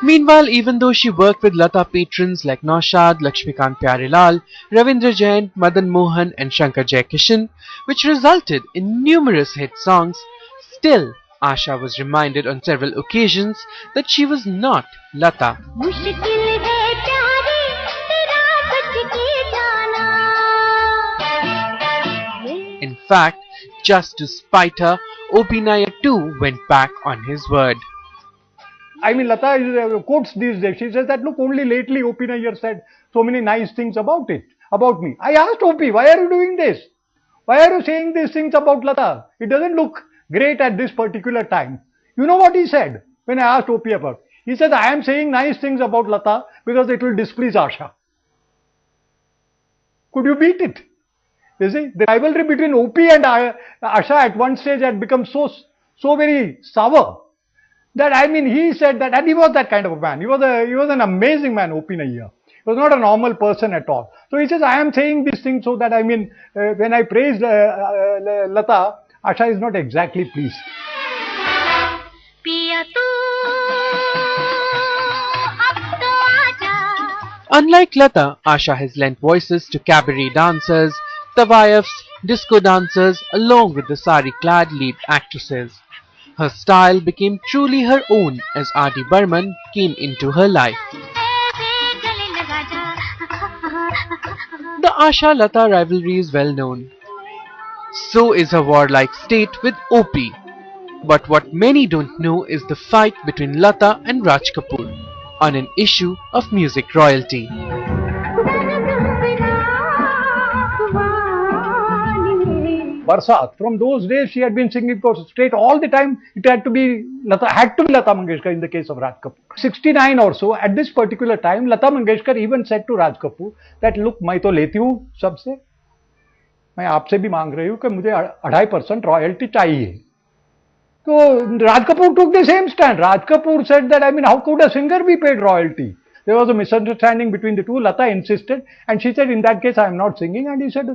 Meanwhile, even though she worked with Lata patrons like Naushad, Lakshmikant Pyarelal, Ravindra Jain, Madan Mohan and Shankar Jaikishan, which resulted in numerous hit songs, still Asha was reminded on several occasions that she was not Lata. In fact, just to spite her, O.P. Nair too went back on his word. I mean, Lata quotes these days. She says that, look, only lately O.P. Nair said so many nice things about me. I asked O.P., why are you doing this? Why are you saying these things about Lata? It doesn't look great at this particular time. You know what he said when I asked O.P. about it? He said, I am saying nice things about Lata because it will displease Asha. Could you beat it? You see, the rivalry between O.P. and Asha at one stage had become so very sour that, I mean, he said that, and he was that kind of a man. He was an amazing man, O.P. Nair. He was not a normal person at all. So he says, I am saying these things so that, I mean, when I praise Lata, Asha is not exactly pleased. Unlike Lata, Asha has lent voices to cabaret dancers, tawayafs, disco dancers along with the sari-clad lead actresses. Her style became truly her own as R.D. Burman came into her life. The Asha-Lata rivalry is well known. So is her warlike state with O.P. But what many don't know is the fight between Lata and Raj Kapoor on an issue of music royalty. Barsat, from those days she had been singing straight all the time. It had to be Lata Mangeshkar in the case of Raj Kapoor. 69 or so, at this particular time, Lata Mangeshkar even said to Raj Kapoor that, look, मैं तो लेती हूँ सबसे, मैं आपसे भी मांग रही हूँ कि मुझे 2.5% रॉयल्टी चाहिए. So Raj Kapoor took the same stand. Raj Kapoor said that, I mean, how could a singer be paid royalty? There was a misunderstanding between the two. Lata insisted and she said, in that case, I am not singing. And he said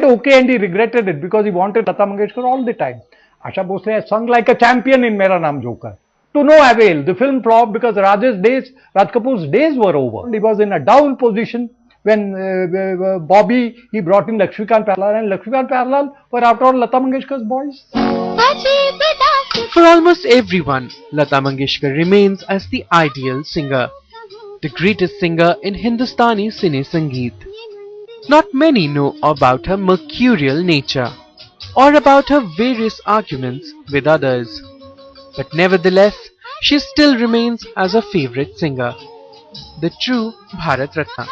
okay, and he regretted it because he wanted Lata Mangeshkar all the time. Asha Bhosle has sung like a champion in Mera Naam Joker. To no avail. The film flopped because Raj Kapoor's days were over. He was in a down position when Bobby, he brought in Lakshmikant Pyarelal, and Lakshmikant Pyarelal were after all Lata Mangeshkar's boys. For almost everyone, Lata Mangeshkar remains as the ideal singer, the greatest singer in Hindustani Cine Sangeet. Not many know about her mercurial nature or about her various arguments with others. But nevertheless, she still remains as a favorite singer, the true Bharat Ratna.